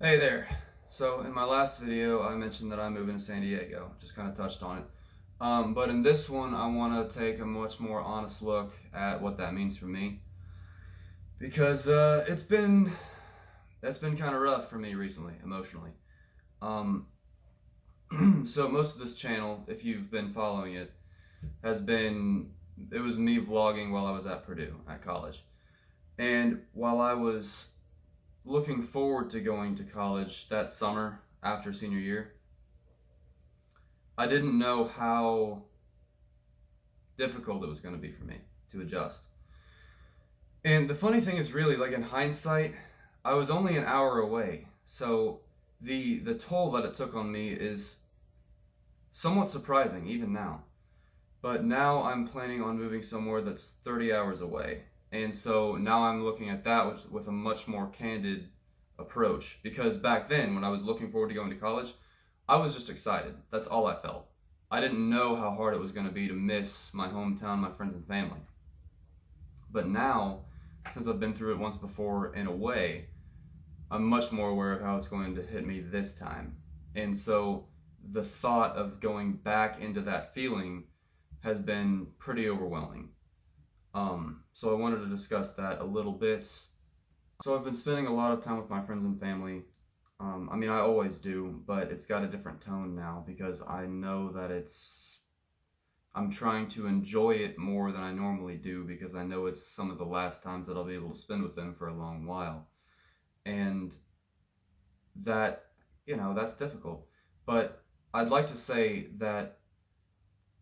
Hey there. So in my last video, I mentioned that I'm moving to San Diego. Just kind of touched on it. But in this one, I want to take a much more honest look at what that means for me, because it's been kind of rough for me recently, emotionally. Um, so most of this channel, if you've been following it, it was me vlogging while I was at Purdue at college, and while I was looking forward to going to college that summer after senior year, I didn't know how difficult it was going to be for me to adjust. And the funny thing is, really, like in hindsight, I was only an hour away. So the toll that it took on me is somewhat surprising even now. But now I'm planning on moving somewhere that's 30 hours away. And so now I'm looking at that with a much more candid approach. Because back then, when I was looking forward to going to college, I was just excited. That's all I felt. I didn't know how hard it was going to be to miss my hometown, my friends, and family. But now, since I've been through it once before in a way, I'm much more aware of how it's going to hit me this time. And so the thought of going back into that feeling has been pretty overwhelming. So I wanted to discuss that a little bit. So I've been spending a lot of time with my friends and family. I always do, but it's got a different tone now because I know that I'm trying to enjoy it more than I normally do because I know it's some of the last times that I'll be able to spend with them for a long while. And that, that's difficult. But I'd like to say that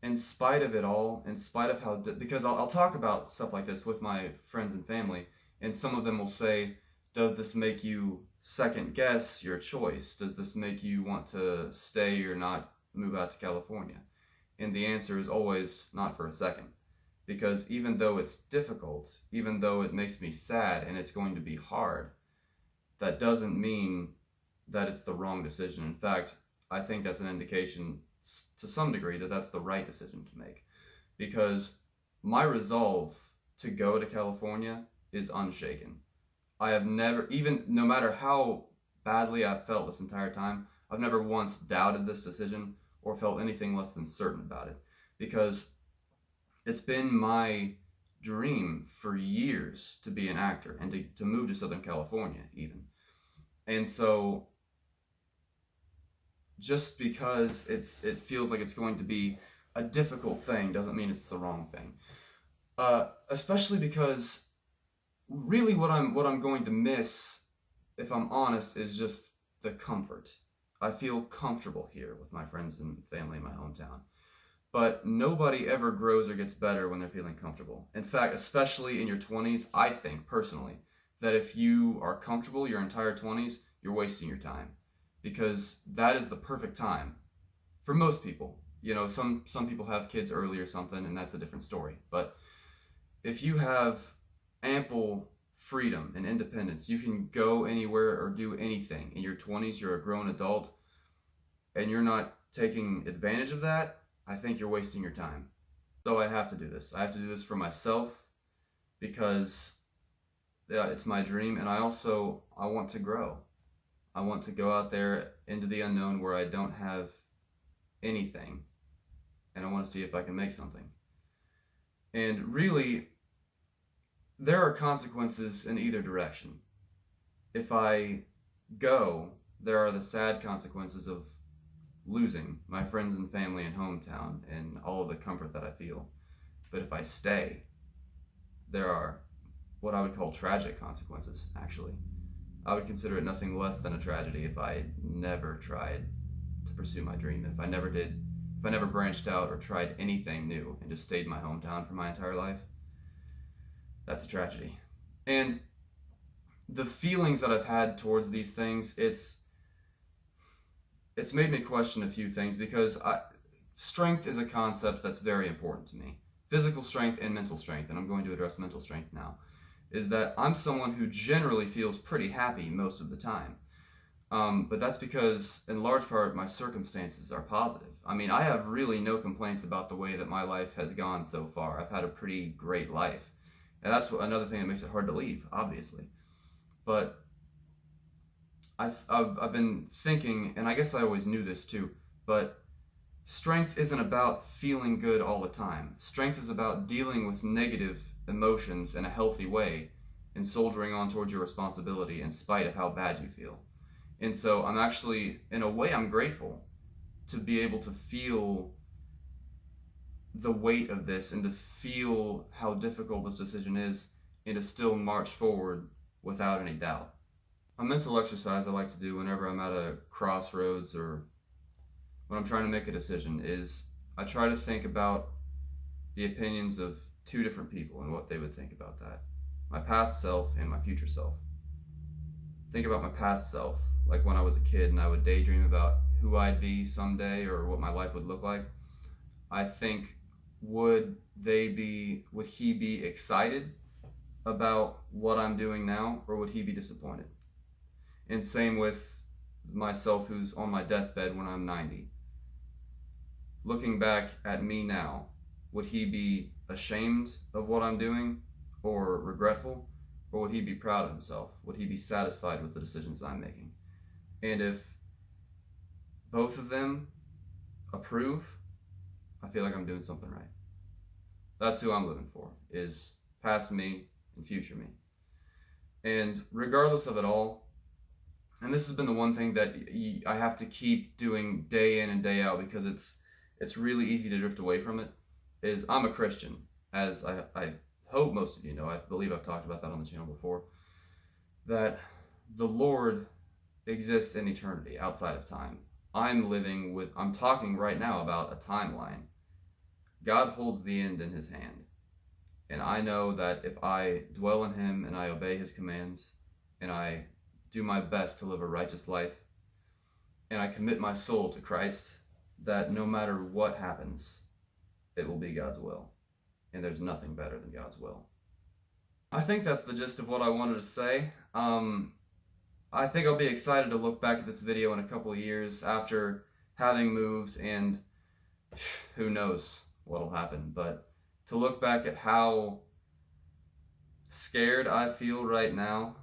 in spite of it all, in spite of because I'll talk about stuff like this with my friends and family, and some of them will say, does this make you second guess your choice? Does this make you want to stay or not move out to California? And the answer is always not for a second. Because even though it's difficult, even though it makes me sad and it's going to be hard, that doesn't mean that it's the wrong decision. In fact, I think that's an indication to some degree that that's the right decision to make. Because my resolve to go to California is unshaken. I have never, even no matter how badly I've felt this entire time, I've never once doubted this decision or felt anything less than certain about it. Because it's been my dream for years to be an actor and to move to Southern California, even. And so just because it feels like it's going to be a difficult thing doesn't mean it's the wrong thing. Especially because really what I'm going to miss, if I'm honest, is just the comfort. I feel comfortable here with my friends and family in my hometown. But nobody ever grows or gets better when they're feeling comfortable. In fact, especially in your 20s, I think personally that if you are comfortable your entire 20s, you're wasting your time. Because that is the perfect time for most people. Some people have kids early or something, and that's a different story. But if you have ample freedom and independence, you can go anywhere or do anything. In your 20s, you're a grown adult, and you're not taking advantage of that, I think you're wasting your time. So I have to do this. I have to do this for myself because it's my dream, and I want to grow. I want to go out there into the unknown where I don't have anything, and I want to see if I can make something. And really, there are consequences in either direction. If I go, there are the sad consequences of losing my friends and family and hometown and all of the comfort that I feel. But if I stay, there are what I would call tragic consequences, actually. I would consider it nothing less than a tragedy if I never tried to pursue my dream. If I never branched out or tried anything new and just stayed in my hometown for my entire life, that's a tragedy. And the feelings that I've had towards these things, it's made me question a few things because strength is a concept that's very important to me. Physical strength and mental strength, and I'm going to address mental strength now, is that I'm someone who generally feels pretty happy most of the time. But that's because, in large part, my circumstances are positive. I have really no complaints about the way that my life has gone so far. I've had a pretty great life. And that's another thing that makes it hard to leave, obviously. But I've been thinking, and I guess I always knew this too, but strength isn't about feeling good all the time. Strength is about dealing with negative emotions in a healthy way and soldiering on towards your responsibility in spite of how bad you feel. And so I'm actually, in a way, I'm grateful to be able to feel the weight of this and to feel how difficult this decision is and to still march forward without any doubt. A mental exercise I like to do whenever I'm at a crossroads or when I'm trying to make a decision is I try to think about the opinions of two different people and what they would think about that. My past self and my future self. Think about my past self, like when I was a kid and I would daydream about who I'd be someday or what my life would look like. I think, would he be excited about what I'm doing now, or would he be disappointed? And same with myself who's on my deathbed when I'm 90. Looking back at me now, would he be ashamed of what I'm doing or regretful? Or would he be proud of himself? Would he be satisfied with the decisions I'm making? And if both of them approve, I feel like I'm doing something right. That's who I'm living for, is past me and future me. And regardless of it all, and this has been the one thing that I have to keep doing day in and day out because it's really easy to drift away from it, is I'm a Christian, as I hope most of you know. I believe I've talked about that on the channel before, that the Lord exists in eternity outside of time. I'm talking right now about a timeline. God holds the end in his hand. And I know that if I dwell in him and I obey his commands and I do my best to live a righteous life and I commit my soul to Christ, that no matter what happens, it will be God's will. And there's nothing better than God's will. I think that's the gist of what I wanted to say. I think I'll be excited to look back at this video in a couple of years after having moved, and who knows what'll happen, but to look back at how scared I feel right now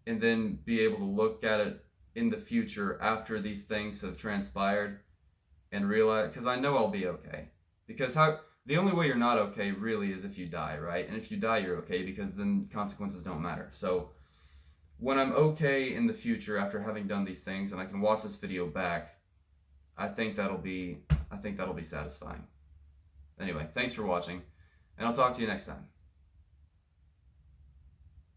and then be able to look at it in the future after these things have transpired and realize, because I know I'll be okay. Because the only way you're not okay really is if you die, right? And if you die, you're okay, because then consequences don't matter. So when I'm okay in the future after having done these things and I can watch this video back, I think that'll be satisfying. Anyway, thanks for watching, and I'll talk to you next time.